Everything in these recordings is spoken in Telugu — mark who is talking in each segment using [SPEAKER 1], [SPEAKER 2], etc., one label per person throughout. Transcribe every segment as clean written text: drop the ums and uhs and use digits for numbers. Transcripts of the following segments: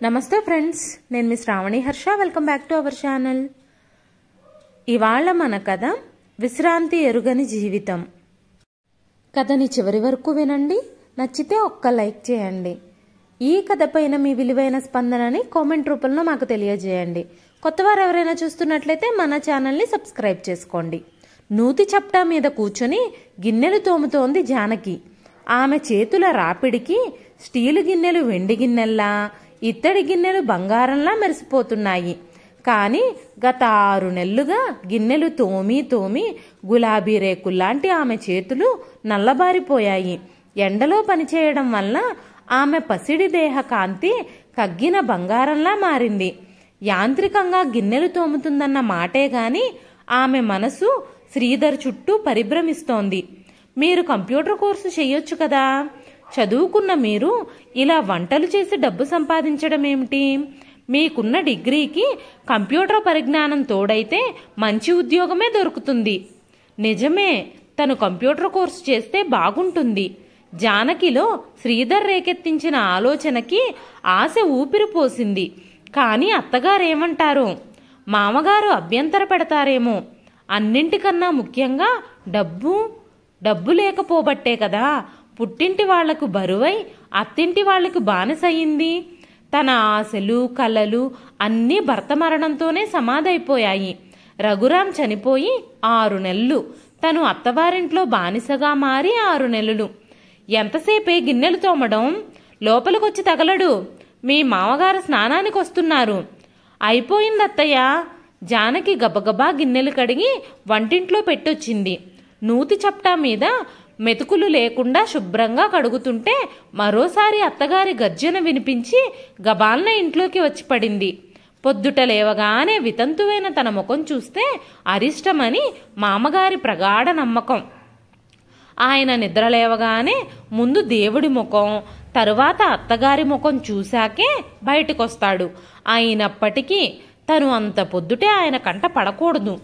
[SPEAKER 1] నమస్తే ఫ్రెండ్స్, నేను మీ Shravani Harsha. Welcome back to our channel. ఇవాళ మన కథ విశ్రాంతి ఎరుగని జీవితం. కథని చివరి వరకు వినండి. నచ్చితే ఒక్క లైక్ చేయండి. ఈ కథ పైన మీ విలువైన స్పందనని కామెంట్ రూపంలో మాకు తెలియజేయండి. కొత్తవారు ఎవరైనా చూస్తున్నట్లయితే మన ఛానల్ని సబ్స్క్రైబ్ చేసుకోండి. నూతి చప్టా మీద కూర్చొని గిన్నెలు తోముతోంది జానకి. ఆమె చేతుల రాపిడికి స్టీలు గిన్నెలు వెండి గిన్నెల్లా, ఇత్తడి గిన్నెలు బంగారంలా మెరిసిపోతున్నాయి. కానీ గత 6 నెలలుగా గిన్నెలు తోమి గులాబీ రేకుల్లాంటి ఆమె చేతులు నల్లబారిపోయాయి. ఎండలో పనిచేయడం వల్ల ఆమె పసిడి దేహ కాంతి కగ్గిన బంగారంలా మారింది. యాంత్రికంగా గిన్నెలు తోముతుందన్న మాటే గాని ఆమె మనసు శ్రీధర్ చుట్టూ పరిభ్రమిస్తోంది. మీరు కంప్యూటర్ కోర్సు చెయ్యొచ్చు కదా, చదువుకున్న మీరు ఇలా వంటలు చేసి డబ్బు సంపాదించడం ఏమిటి? మీకున్న డిగ్రీకి కంప్యూటర్ పరిజ్ఞానం తోడైతే మంచి ఉద్యోగమే దొరుకుతుంది. నిజమే, తను కంప్యూటర్ కోర్సు చేస్తే బాగుంటుంది. జానకిలో శ్రీధర్ రేకెత్తించిన ఆలోచనకి ఆశ ఊపిరి పోసింది. కానీ అత్తగారేమంటారో, మామగారు అభ్యంతర పెడతారేమో. అన్నింటికన్నా ముఖ్యంగా డబ్బు లేకపోబట్టే కదా పుట్టింటి వాళ్లకు బరువై అత్తింటి వాళ్లకు బానిసయింది. తన ఆశలు కలలు అన్నీ భర్త మరణంతోనే సమాధైపోయాయి. రఘురాం చనిపోయి 6 నెలలు, తను అత్తవారింట్లో బానిసగా మారి 6 నెలలు. ఎంతసేపే గిన్నెలు తోమడం? లోపలికొచ్చి తగలడు. మీ మామగారు స్నానానికి వస్తున్నారు. అయిపోయింది అత్తయ్య. జానకి గబగబా గిన్నెలు కడిగి వంటింట్లో పెట్టొచ్చింది. నూతి చప్టా మీద మెతుకులు లేకుండా శుభ్రంగా కడుగుతుంటే మరోసారి అత్తగారి గర్జన వినిపించి గబాల్న ఇంట్లోకి వచ్చి పడింది. పొద్దుట లేవగానే వితంతువైన తన ముఖం చూస్తే అరిష్టమని మామగారి ప్రగాఢ నమ్మకం. ఆయన నిద్ర లేవగానే ముందు దేవుడి ముఖం, తరువాత అత్తగారి ముఖం చూశాకే బయటకొస్తాడు. అయినప్పటికీ తను అంత పొద్దుటే ఆయన కంట పడకూడదు.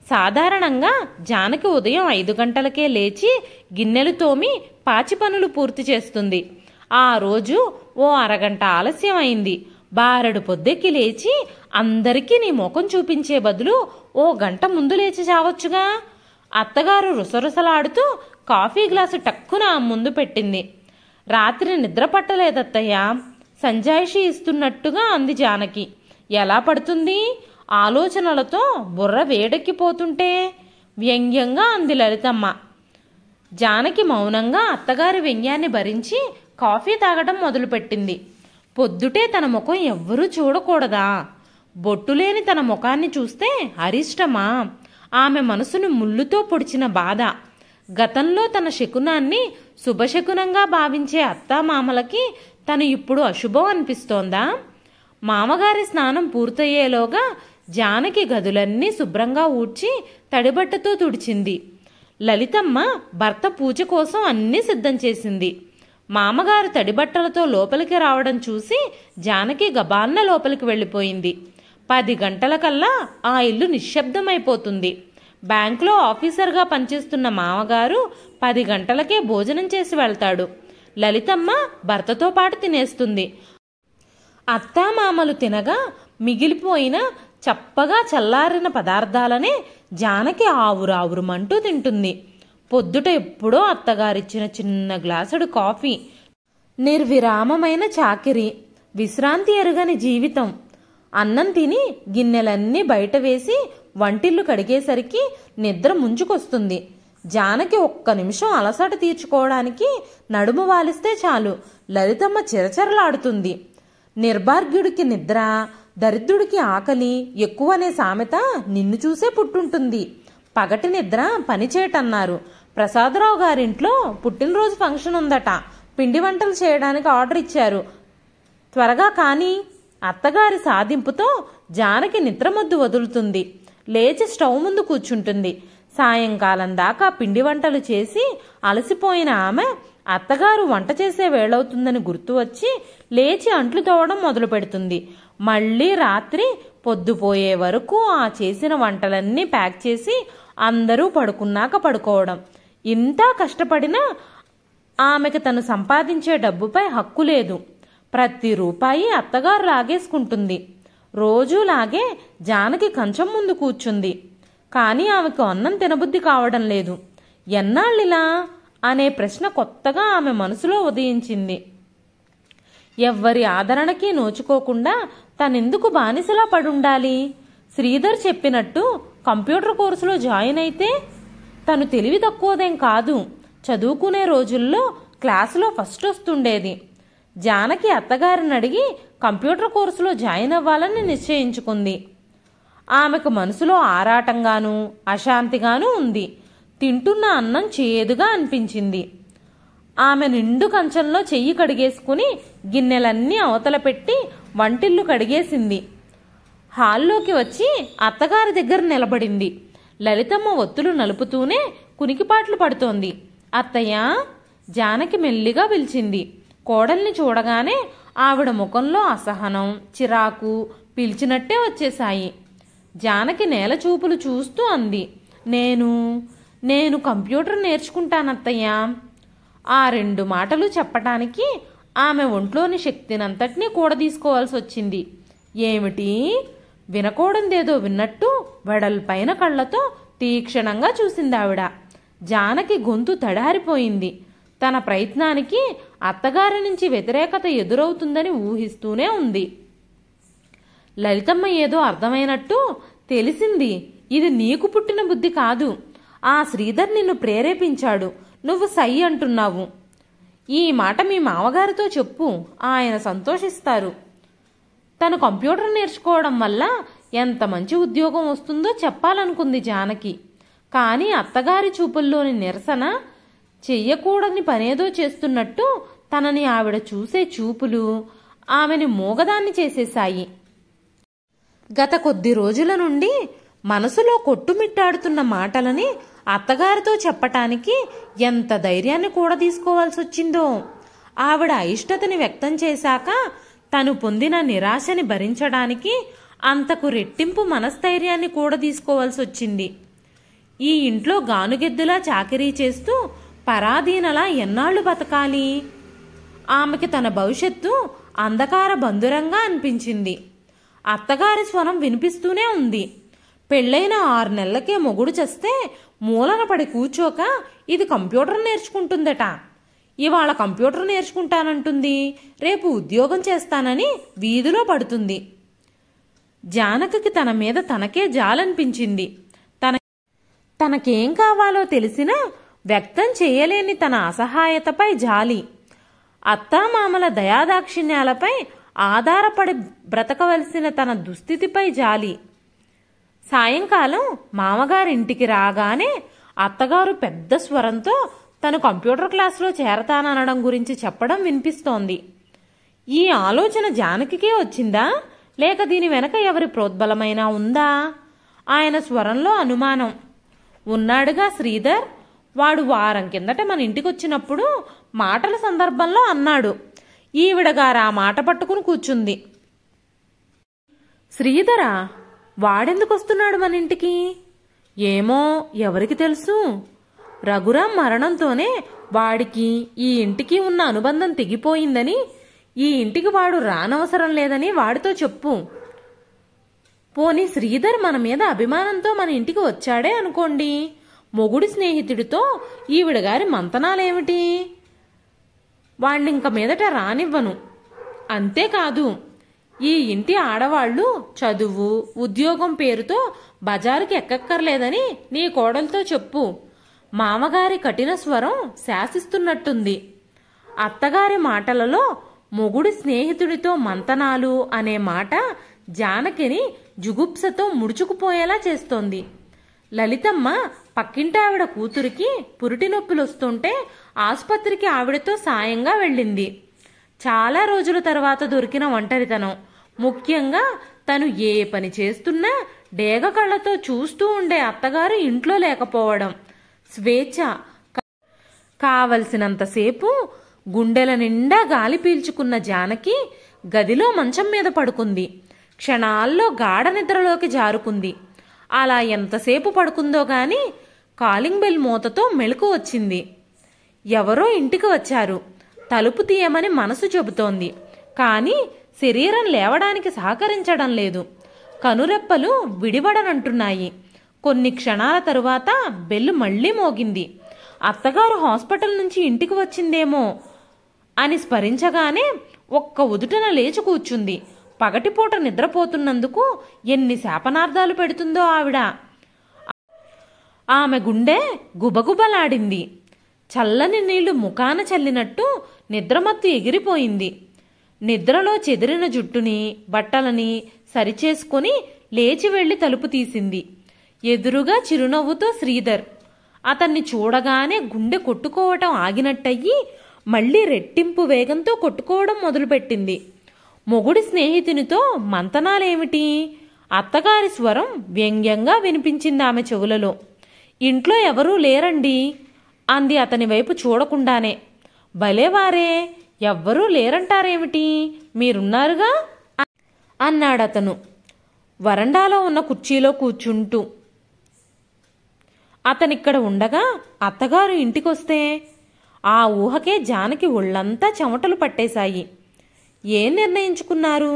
[SPEAKER 1] సాధారణంగా జానకి ఉదయం 5 గంటలకే లేచి గిన్నెలు తోమి పాచి పనులు పూర్తి చేస్తుంది. ఆ రోజు ఓ అరగంట ఆలస్యం అయింది. బారెడు పొద్దెక్కి లేచి అందరికీ నీ ముఖం చూపించే బదులు ఓ గంట ముందు లేచి చావచ్చుగా. అత్తగారు రుసరుసలాడుతూ కాఫీ గ్లాసు టక్కున ముందు పెట్టింది. రాత్రి నిద్ర పట్టలేదత్తయ్య, సంజాయిషి ఇస్తున్నట్టుగా అంది జానకి. ఎలా పడుతుంది? ఆలోచనలతో బుర్ర వేడెక్కిపోతుంటే వ్యంగ్యంగా అంది లలితమ్మ. జానకి మౌనంగా అత్తగారి వ్యంగ్యాన్ని భరించి కాఫీ తాగడం మొదలుపెట్టింది. పొద్దుటే తన ముఖం ఎవ్వరూ చూడకూడదా? బొట్టులేని తన ముఖాన్ని చూస్తే అరిష్టమా? ఆమె మనసును ముళ్ళుతో పొడిచిన బాధ. గతంలో తన శకునాన్ని శుభశకునంగా భావించే అత్తామామలకి తను ఇప్పుడు అశుభం అనిపిస్తోందా? మామగారి స్నానం పూర్తయ్యేలోగా జానకి గదులన్నీ శుభ్రంగా ఊడ్చి తడిబట్టతో తుడిచింది. లలితమ్మ భర్త పూజ కోసం అన్నీ సిద్ధం చేసింది. మామగారు తడిబట్టలతో లోపలికి రావడం చూసి జానకి గబాన్న లోపలికి వెళ్ళిపోయింది. 10 గంటలకల్లా ఆ ఇల్లు నిశ్శబ్దమైపోతుంది. బ్యాంకులో ఆఫీసర్గా పనిచేస్తున్న మామగారు 10 గంటలకే భోజనం చేసి వెళ్తాడు. లలితమ్మ భర్తతో పాటు తినేస్తుంది. అత్తామామలు తినగా మిగిలిపోయిన చప్పగా చల్లారిన పదార్థాలనే జానకి ఆవురావురుమంటూ తింటుంది. పొద్దుట ఎప్పుడో అత్తగారిచ్చిన చిన్న గ్లాసుడు కాఫీ, నిర్విరామమైన చాకిరి, విశ్రాంతి ఎరుగని జీవితం. అన్నం తిని గిన్నెలన్నీ బయట వేసి వంటిల్లు కడిగేసరికి నిద్ర ముంచుకొస్తుంది. జానకి 1 నిమిషం అలసట తీర్చుకోవడానికి నడుము వాలిస్తే చాలు లలితమ్మ చిరచరలాడుతుంది. నిర్భాగ్యుడికి నిద్ర, దరిద్రుడికి ఆకలి ఎక్కువనే సామెత నిన్ను చూసే పుట్టుంటుంది. పగటి నిద్ర పనిచేయటన్నారు. ప్రసాదరావు గారింట్లో పుట్టినరోజు ఫంక్షన్ ఉందట. పిండి వంటలు చేయడానికి ఆర్డర్ ఇచ్చారు. త్వరగా కానీ. అత్తగారి సాధింపుతో జానకి నిద్రమొద్దు వదులుతుంది. లేచి స్టవ్ ముందు కూర్చుంటుంది. సాయంకాలం దాకా పిండి వంటలు చేసి అలసిపోయిన ఆమె అత్తగారు వంట చేసే వేళవుతుందని గుర్తు వచ్చి లేచి అంట్లు తోవడం మొదలు పెడుతుంది. మళ్ళీ రాత్రి పొద్దుపోయే వరకు ఆ చేసిన వంటలన్నీ ప్యాక్ చేసి అందరూ పడుకున్నాక పడుకోవడం. ఇంత కష్టపడినా ఆమెకు తను సంపాదించే డబ్బుపై హక్కు లేదు. ప్రతి రూపాయి అత్తగారు లాగేసుకుంటుంది. రోజూలాగే జానకి కంచం ముందు కూర్చుంది. కానీ ఆమెకు అన్నం తినబుద్ధి కావడం లేదు. ఎన్నాళ్ళిలా అనే ప్రశ్న కొత్తగా ఆమె మనసులో ఉదయించింది. ఎవ్వరి ఆదరణకి నోచుకోకుండా తనెందుకు బానిసలా పడుండాలి? శ్రీధర్ చెప్పినట్టు కంప్యూటర్ కోర్సులో జాయిన్ అయితే తను తెలివి తక్కువదేం కాదు. చదువుకునే రోజుల్లో క్లాసులో ఫస్ట్ వస్తుండేది. జానకి అత్తగారిని అడిగి కంప్యూటర్ కోర్సులో జాయిన్ అవ్వాలని నిశ్చయించుకుంది. ఆమెకు మనసులో ఆరాటంగానూ అశాంతిగానూ ఉంది. తింటున్న అన్నం చేదుగా అనిపించింది. ఆమె నిండు కంచంలో చెయ్యి కడిగేసుకుని గిన్నెలన్నీ అవతల పెట్టి వంటిల్లు కడిగేసింది. హాల్లోకి వచ్చి అత్తగారి దగ్గర నిలబడింది. లలితమ్మ ఒత్తులు నలుపుతూనే కునికిపాట్లు పడుతోంది. అత్తయ్య, జానకి మెల్లిగా పిలిచింది. కోడల్ని చూడగానే ఆవిడ ముఖంలో అసహనం, చిరాకు పిలిచినట్టే వచ్చేశాయి. జానకి నేల చూపులు చూస్తూ అంది, నేను కంప్యూటర్ నేర్చుకుంటానత్తయ్యా. ఆ రెండు మాటలు చెప్పటానికి ఆమె ఒంట్లోని శక్తినంతటినీ కూడదీసుకోవాల్సి వచ్చింది. ఏమిటి? వినకూడందేదో విన్నట్టు వెడల్పైన కళ్లతో తీక్షణంగా చూసిందావిడ. జానకి గొంతు తడారిపోయింది. తన ప్రయత్నానికి అత్తగారి నుంచి వ్యతిరేకత ఎదురవుతుందని ఊహిస్తూనే ఉంది. లలితమ్మ ఏదో అర్థమైనట్టు, తెలిసింది, ఇది నీకు పుట్టిన బుద్ధి కాదు. ఆ శ్రీధర్ నిన్ను ప్రేరేపించాడు. నువ్వు సై అంటున్నావు. ఈ మాట మీ మామగారితో చెప్పు, ఆయన సంతోషిస్తారు. తను కంప్యూటర్ నేర్చుకోవడం వల్ల ఎంత మంచి ఉద్యోగం వస్తుందో చెప్పాలనుకుంది జానకి. కానీ అత్తగారి చూపుల్లోని నిరసన, చెయ్యకూడని పనేదో చేస్తున్నట్టు తనని ఆవిడ చూసే చూపులు ఆమెని మూగదాన్ని చేసేశాయి. గత కొద్ది రోజుల నుండి మనసులో కొట్టుమిట్టాడుతున్న మాటలని అత్తగారితో చెప్పటానికి ఎంత ధైర్యాన్ని కూడా తీసుకోవాల్సి వచ్చిందో. ఆవిడ అయిష్టతని వ్యక్తం చేశాక తను పొందిన నిరాశని భరించడానికి అంతకు రెట్టింపు మనస్థైర్యాన్ని కూడా తీసుకోవాల్సి వచ్చింది. ఈ ఇంట్లో గానుగెద్దులా చాకిరీ చేస్తూ పరాధీనలా ఎన్నాళ్లు బతకాలి? ఆమెకి తన భవిష్యత్తు అంధకార బంధురంగా అనిపించింది. అత్తగారి స్వరం వినిపిస్తూనే ఉంది. పెళ్ళైన 6 నెలలకే మొగుడు చస్తే మూలన పడి కూర్చోక ఇది కంప్యూటర్ నేర్చుకుంటుందట. ఇవాళ కంప్యూటర్ నేర్చుకుంటానంటుంది, రేపు ఉద్యోగం చేస్తానని వీధిలో పడుతుంది. జానకి తన మీద తనకే జాలనిపించింది. తనకేం కావాలో తెలిసినా వ్యక్తం చేయలేని తన అసహాయతపై జాలి, అత్తామామల దయాదాక్షిణ్యాలపై ఆధారపడి బ్రతకవలసిన తన దుస్థితిపై జాలి. సాయంకాలం మామగారింటికి రాగానే అత్తగారు పెద్ద స్వరంతో తను కంప్యూటర్ క్లాసులో చేరతాననడం గురించి చెప్పడం వినిపిస్తోంది. ఈ ఆలోచన జానకికే వచ్చిందా, లేక దీని వెనక ఎవరి ప్రోద్బలమైనా ఉందా? ఆయన స్వరంలో అనుమానం. ఉన్నాడుగా శ్రీధర్, వాడు వారం కిందట మన ఇంటికొచ్చినప్పుడు మాటల సందర్భంలో అన్నాడు. ఈవిడగారు ఆ మాట పట్టుకుని కూర్చుంది. శ్రీధరా? వాడెందుకు వస్తున్నాడు మన ఇంటికి? ఏమో, ఎవరికి తెలుసు? రఘురాం మరణంతోనే వాడికి ఈ ఇంటికి ఉన్న అనుబంధం తెగిపోయిందని, ఈ ఇంటికి వాడు రానవసరం లేదని వాడితో చెప్పు. పోనీ శ్రీధర్ మన మీద అభిమానంతో మన ఇంటికి వచ్చాడే అనుకోండి, మొగుడి స్నేహితుడితో ఈవిడగారి మంతనాలేమిటి? వాణ్ణింక మీదట రానివ్వను. అంతేకాదు, ఈ ఇంటి ఆడవాళ్లు చదువు ఉద్యోగం పేరుతో బజారుకి ఎక్కక్కర్లేదని నీ కోడలతో చెప్పు. మామగారి కఠిన స్వరం శాసిస్తున్నట్టుంది. అత్తగారి మాటలలో మొగుడి స్నేహితుడితో మంతనాలు అనే మాట జానకిని జుగుప్సతో ముడుచుకుపోయేలా చేస్తోంది. లలితమ్మ పక్కింటావిడ కూతురికి పురిటి నొప్పులొస్తుంటే ఆసుపత్రికి ఆవిడతో సాయంగా వెళ్ళింది. చాలా రోజుల తర్వాత దొరికిన ఒంటరితనం, ముఖ్యంగా తను ఏ పని చేస్తున్నా డేగ కళ్ళతో చూస్తూ ఉండే అత్తగారు ఇంట్లో లేకపోవడం, స్వేచ్ఛ, కావలసినంతసేపు గుండెల నిండా గాలి పీల్చుకున్న జానకి గదిలో మంచం మీద పడుకుంది. క్షణాల్లో గాఢ నిద్రలోకి జారుకుంది. అలా ఎంతసేపు పడుకుందో గాని కాలింగ్ బెల్ మోతతో మెలకు వచ్చింది. ఎవరో ఇంటికి వచ్చారు. తలుపు తీయమని మనసు చెబుతోంది. కానీ శరీరం లేవడానికి సహకరించడం లేదు. కనురెప్పలు విడివడనంటున్నాయి. కొన్ని క్షణాల తరువాత బెల్లు మళ్లీ మోగింది. అత్తగారు హాస్పిటల్ నుంచి ఇంటికి వచ్చిందేమో అని స్మరించగానే ఒక్క ఉదుటన లేచి కూర్చుంది. పగటిపూట నిద్రపోతున్నందుకు ఎన్ని శాపనార్థాలు పెడుతుందో ఆవిడ. ఆమె గుండె గుబగుబలాడింది. చల్లని నీళ్లు ముఖాన చల్లినట్టు నిద్రమత్తు ఎగిరిపోయింది. నిద్రలో చెదిరిన జుట్టుని బట్టలని సరిచేసుకుని లేచి వెళ్లి తలుపు తీసింది. ఎదురుగా చిరునవ్వుతో శ్రీధర్. అతన్ని చూడగానే గుండె కొట్టుకోవటం ఆగినట్టయి మళ్లీ రెట్టింపు వేగంతో కొట్టుకోవడం మొదలుపెట్టింది. మొగుడి స్నేహితునితో మంతనాలేమిటి? అత్తగారి స్వరం వ్యంగ్యంగా వినిపించింది ఆమె చెవులలో. ఇంట్లో ఎవరూ లేరండి అంది అతని వైపు చూడకుండానే. భలేవారే, ఎవ్వరూ లేరంటారేమిటి, మీరున్నారుగా అన్నాడతను వరండాలో ఉన్న కుర్చీలో కూర్చుంటూ. అతనిక్కడ ఉండగా అత్తగారు ఇంటికొస్తే ఆ ఊహకే జానకి ఒళ్ళంతా చెమటలు పట్టేశాయి. ఏం నిర్ణయించుకున్నారు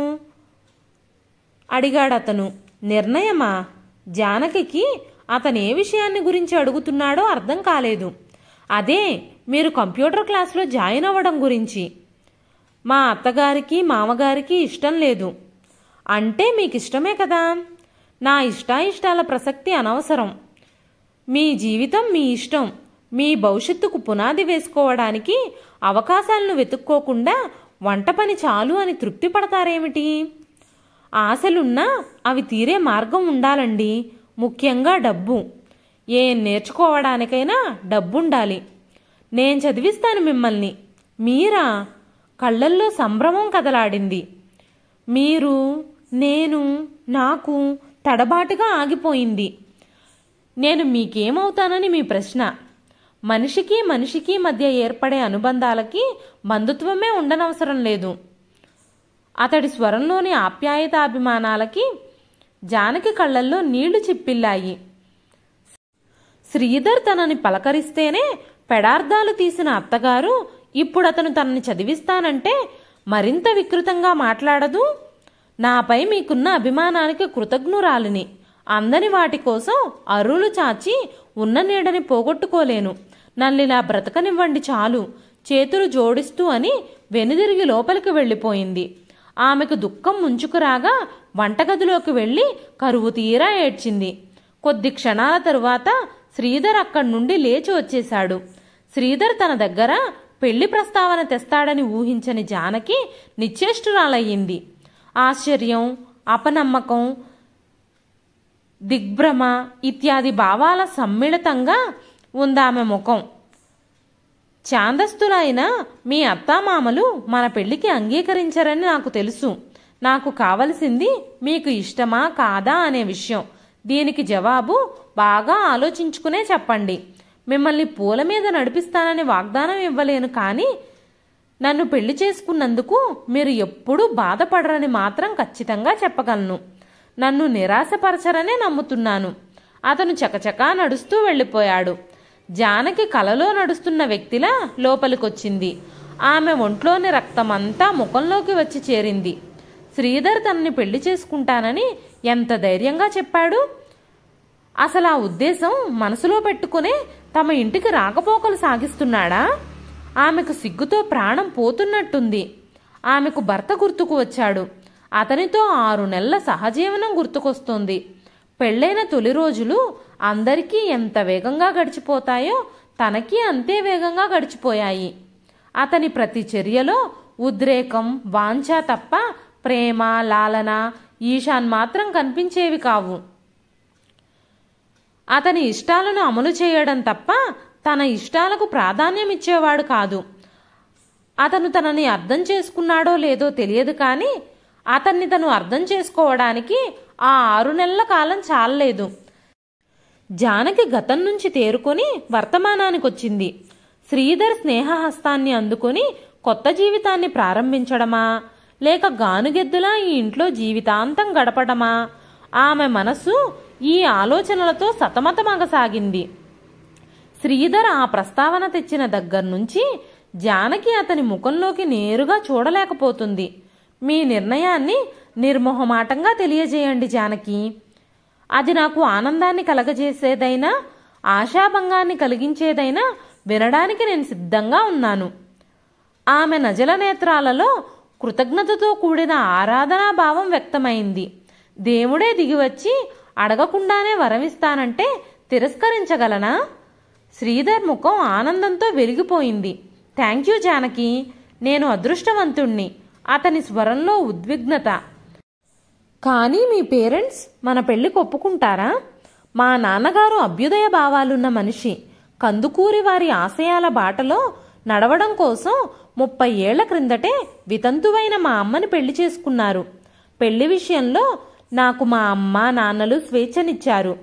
[SPEAKER 1] అడిగాడతను. నిర్ణయమా? జానకికి అతనే విషయాన్ని గురించి అడుగుతున్నాడో అర్థం కాలేదు. అదే, మీరు కంప్యూటర్ క్లాస్లో జాయిన్ అవ్వడం గురించి. మా అత్తగారికి మామగారికి ఇష్టం లేదు. అంటే మీకిష్టమే కదా. నా ఇష్టాయిష్టాల ప్రసక్తి అనవసరం. మీ జీవితం మీ ఇష్టం. మీ భవిష్యత్తుకు పునాది వేసుకోవడానికి అవకాశాలను వెతుక్కోకుండా వంట పని చాలు అని తృప్తి పడతారేమిటి? ఆశలున్నా అవి తీరే మార్గం ఉండాలండి. ముఖ్యంగా డబ్బు. ఏం నేర్చుకోవడానికైనా డబ్బుండాలి. నేను చదివిస్తాను మిమ్మల్ని. మీరా? కళ్ళల్లో సంభ్రమం కదలాడింది. మీరు, నేను, నాకు తడబాటుగా ఆగిపోయింది. నేను మీకేమవుతానని మీ ప్రశ్న. మనిషికి మనిషికి మధ్య ఏర్పడే అనుబంధాలకి బంధుత్వమే ఉండనవసరం లేదు. అతడి స్వరంలోని ఆప్యాయతాభిమానాలకి జానకి కళ్ళల్లో నీళ్లు చిప్పిల్లాయి. శ్రీధర్ తనని పలకరిస్తేనే పెడార్థాలు తీసిన అత్తగారు ఇప్పుడతను తనని చదివిస్తానంటే మరింత వికృతంగా మాట్లాడదు. నాపై మీకున్న అభిమానానికి కృతజ్ఞురాలిని. అందని వాటి కోసం అరులు చాచి ఉన్న నీడని పోగొట్టుకోలేను. నన్నిలా బ్రతకనివ్వండి చాలు, చేతులు జోడిస్తూ అని వెనుదిరిగి లోపలికి వెళ్ళిపోయింది. ఆమెకు దుఃఖం ముంచుకురాగా వంటగదిలోకి వెళ్లి కరువు తీరా ఏడ్చింది. కొద్ది క్షణాల తరువాత శ్రీధర్ అక్కడి నుండి లేచి వచ్చేశాడు. శ్రీధర్ తన దగ్గర పెళ్లి ప్రస్తావన తెస్తాడని ఊహించని జానకి నిశ్చేష్టురాలయ్యింది. ఆశ్చర్యం, అపనమ్మకం, దిగ్భ్రమ ఇత్యాది భావాల సమ్మిళితంగా ఉందామె ముఖం. ఛాందస్తులైన మీ అత్తామామలు మన పెళ్లికి అంగీకరించరని నాకు తెలుసు. నాకు కావలసింది మీకు ఇష్టమా కాదా అనే విషయం. దీనికి జవాబు బాగా ఆలోచించుకునే చెప్పండి. మిమ్మల్ని పూల మీద నడిపిస్తానని వాగ్దానం ఇవ్వలేను, కానీ నన్ను పెళ్లి చేసుకున్నందుకు మీరు ఎప్పుడూ బాధపడరని మాత్రం ఖచ్చితంగా చెప్పగలను. నన్ను నిరాశపరచరనే నమ్ముతున్నాను. అతను చకచకా నడుస్తూ వెళ్ళిపోయాడు. జానకి కలలో నడుస్తున్న వ్యక్తిలా లోపలికొచ్చింది. ఆమె ఒంట్లోని రక్తమంతా ముఖంలోకి వచ్చి చేరింది. శ్రీధర్ తనని పెళ్లి చేసుకుంటానని ఎంత ధైర్యంగా చెప్పాడు. అసలు ఆ ఉద్దేశం మనసులో పెట్టుకునే తమ ఇంటికి రాకపోకలు సాగిస్తున్నాడా? ఆమెకు సిగ్గుతో ప్రాణం పోతున్నట్టుంది. ఆమెకు భర్త గుర్తుకు వచ్చాడు. అతనితో 6 నెలల సహజీవనం గుర్తుకొస్తోంది. పెళ్లైన తొలి రోజులు అందరికీ ఎంత వేగంగా గడిచిపోతాయో తనకి అంతే వేగంగా గడిచిపోయాయి. అతని ప్రతి చర్యలో ఉద్రేకం, వాంఛ తప్ప ప్రేమ, లాలన, ఈశాన్ మాత్రం కనిపించేవి కావు. అతని ఇష్టాలను అమలు చేయడం తప్ప తన ఇష్టాలకు ప్రాధాన్యం ఇచ్చేవాడు కాదు. అతను తనని అర్థం చేసుకున్నాడో లేదో తెలియదు, కానీ అతన్ని తను అర్థం చేసుకోవడానికి ఆ 6 నెలల కాలం చాలలేదు. జానకి గతం నుంచి తేరుకొని వర్తమానానికొచ్చింది. శ్రీధర్ స్నేహహస్తాన్ని అందుకొని కొత్త జీవితాన్ని ప్రారంభించడమా, లేక గానుగెద్దులా ఈ ఇంట్లో జీవితాంతం గడపడమా? ఆమె మనసు ఈ ఆలోచనలతో సతమతమగసాగింది. శ్రీధర్ ఆ ప్రస్తావన తెచ్చిన దగ్గర్నుంచి జానకి అతని ముఖంలోకి నేరుగా చూడలేకపోతుంది. మీ నిర్ణయాన్ని నిర్మోహమాటంగా తెలియజేయండి జానకి. అది నాకు ఆనందాన్ని కలగజేసేదైనా ఆశాభంగాన్ని కలిగించేదైనా వినడానికి నేను సిద్ధంగా ఉన్నాను. ఆమె నజల నేత్రాలలో కృతజ్ఞతతో కూడిన ఆరాధనా భావం వ్యక్తమైంది. దేవుడే దిగివచ్చి అడగకుండానే వరమిస్తానంటే తిరస్కరించగలనా? శ్రీధర్ ముఖం ఆనందంతో వెలిగిపోయింది. థ్యాంక్ యూ జానకి, నేను అదృష్టవంతుణ్ణి. అతని స్వరంలో ఉద్విగ్నత. కానీ మీ పేరెంట్స్ మన పెళ్లికి ఒప్పుకుంటారా? మా నాన్నగారు అభ్యుదయ భావాలున్న మనిషి. కందుకూరి వారి ఆశయాల బాటలో నడవడం కోసం 30 ఏళ్ల క్రిందటే వితంతువైన మా అమ్మని పెళ్లి చేసుకున్నారు. పెళ్లి విషయంలో నాకు మా అమ్మ నాన్నలు స్వేచ్ఛనిచ్చారు.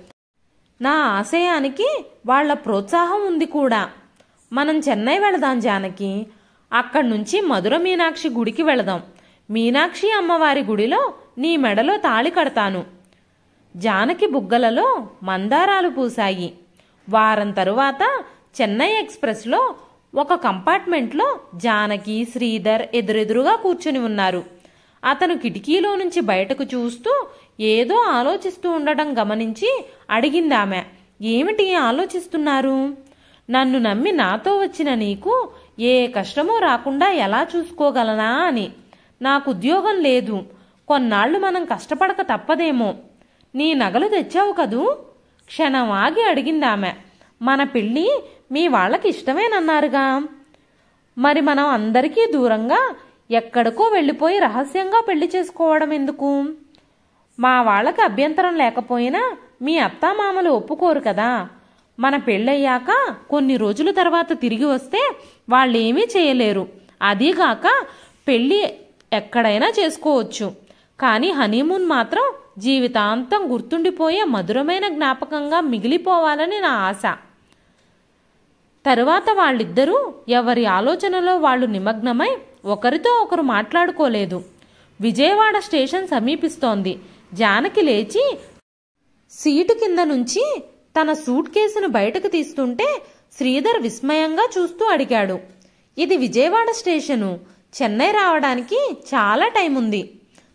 [SPEAKER 1] నా ఆశయానికి వాళ్ల ప్రోత్సాహం ఉంది కూడా. మనం చెన్నై వెళదాం జానకి. అక్కడి నుంచి మధుర మీనాక్షి గుడికి వెళదాం. మీనాక్షి అమ్మవారి గుడిలో నీ మెడలో తాళి కడతాను. జానకి బుగ్గలలో మందారాలు పూసాయి. వారం తరువాత చెన్నై ఎక్స్ప్రెస్లో ఒక కంపార్ట్మెంట్లో జానకి శ్రీధర్ ఎదురెదురుగా కూర్చుని ఉన్నారు. అతను కిటికీలో నుంచి బయటకు చూస్తూ ఏదో ఆలోచిస్తూ ఉండడం గమనించి అడిగిందామె, ఏమిటి ఆలోచిస్తున్నారు? నన్ను నమ్మి నాతో వచ్చిన నీకు ఏ కష్టమూ రాకుండా ఎలా చూసుకోగలనా అని. నాకు ఉద్యోగం లేదు. కొన్నాళ్లు మనం కష్టపడక తప్పదేమో. నీ నగలు తెచ్చావు కదూ? క్షణం ఆగి అడిగిందామె. మన పెళ్ళి మీ వాళ్ళకి ఇష్టమేనన్నారుగా. మరి మనం అందరికీ దూరంగా ఎక్కడికో వెళ్ళిపోయి రహస్యంగా పెళ్లి చేసుకోవడం ఎందుకు? మా వాళ్ళకి అభ్యంతరం లేకపోయినా మీ అత్తామామలు ఒప్పుకోరు కదా. మన పెళ్ళయ్యాక కొన్ని రోజుల తర్వాత తిరిగి వస్తే వాళ్ళేమీ చేయలేరు. అదీగాక పెళ్ళి ఎక్కడైనా చేసుకోవచ్చు. కానీ హనీమూన్ మాత్రం జీవితాంతం గుర్తుండిపోయే మధురమైన జ్ఞాపకంగా మిగిలిపోవాలని నా ఆశ. తరువాత వాళ్ళిద్దరూ ఎవరి ఆలోచనలో వాళ్ళు నిమగ్నమై ఒకరితో ఒకరు మాట్లాడుకోలేదు. విజయవాడ స్టేషన్ సమీపిస్తోంది. జానకి లేచి సీటు కింద నుంచి తన సూట్ కేసును బయటకు తీస్తుంటే శ్రీధర్ విస్మయంగా చూస్తూ అడిగాడు, ఇది విజయవాడ స్టేషను. చెన్నై రావడానికి చాలా టైం ఉంది.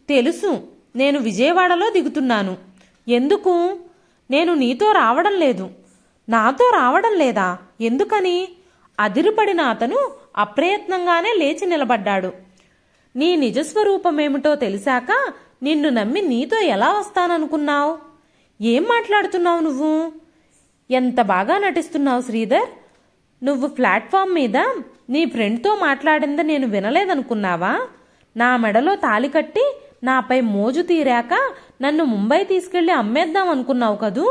[SPEAKER 1] తెలుసు, నేను విజయవాడలో దిగుతున్నాను. ఎందుకు? నేను నీతో రావడం లేదు. నాతో రావడం లేదా? ఎందుకని? అదిరిపడిన అతను అప్రయత్నంగానే లేచి నిలబడ్డాడు. నీ నిజస్వరూపమేమిటో తెలిసాక నిన్ను నమ్మి నీతో ఎలా వస్తాననుకున్నావు? ఏం మాట్లాడుతున్నావు నువ్వు? ఎంత బాగా నటిస్తున్నావు శ్రీధర్. నువ్వు ప్లాట్ఫామ్ మీద నీ ఫ్రెండ్తో మాట్లాడింది నేను వినలేదనుకున్నావా? నా మెడలో తాళి కట్టి నాపై మోజు తీరాక నన్ను ముంబై తీసుకెళ్లి అమ్మేద్దాం అనుకున్నావు కదూ?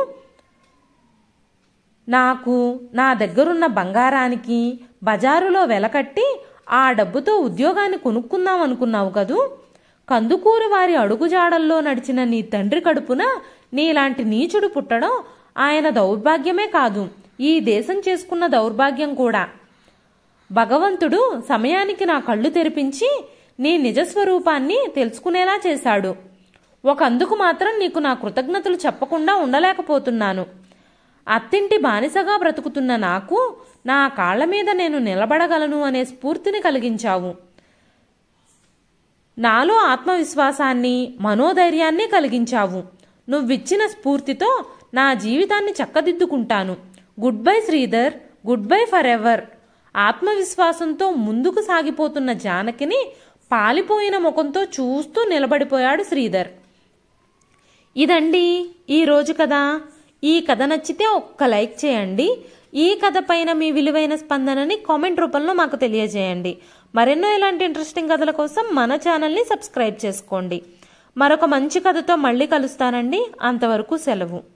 [SPEAKER 1] నాకు నా దగ్గరున్న బంగారానికి బజారులో వెలకట్టి ఆ డబ్బుతో ఉద్యోగాన్ని కొనుక్కుందాం అనుకున్నావు కదూ? కందుకూరి వారి అడుగుజాడల్లో నడిచిన నీ తండ్రి కడుపున నీలాంటి నీచుడు పుట్టడం ఆయన దౌర్భాగ్యమే కాదు, ఈ దేశం చేసుకున్న దౌర్భాగ్యం కూడా. భగవంతుడు సమయానికి నా కళ్ళు తెరిపించి నీ నిజస్వరూపాన్ని తెలుసుకునేలా చేశాడు. ఒకందుకు మాత్రం నీకు నా కృతజ్ఞతలు చెప్పకుండా ఉండలేకపోతున్నాను. అత్తింటి బానిసగా బ్రతుకుతున్న నాకు నా కాళ్ల మీద నేను నిలబడగలను అనే స్ఫూర్తిని కలిగించావు. నాలో ఆత్మవిశ్వాసాన్ని మనోధైర్యాన్ని కలిగించావు. నువ్విచ్చిన స్ఫూర్తితో నా జీవితాన్ని చక్కదిద్దుకుంటాను. Good bye Sridhar, good bye forever. ఆత్మవిశ్వాసంతో ముందుకు సాగిపోతున్న జానకిని పాలిపోయిన ముఖంతో చూస్తూ నిలబడిపోయాడు శ్రీధర్. ఇదండి ఈరోజు కథ. ఈ కథ నచ్చితే ఒక్క లైక్ చేయండి. ఈ కథ పైన మీ విలువైన స్పందనని కామెంట్ రూపంలో మాకు తెలియజేయండి. మరెన్నో ఇలాంటి ఇంట్రెస్టింగ్ కథల కోసం మన ఛానల్ని సబ్స్క్రైబ్ చేసుకోండి. మరొక మంచి కథతో మళ్ళీ కలుస్తానండి. అంతవరకు సెలవు.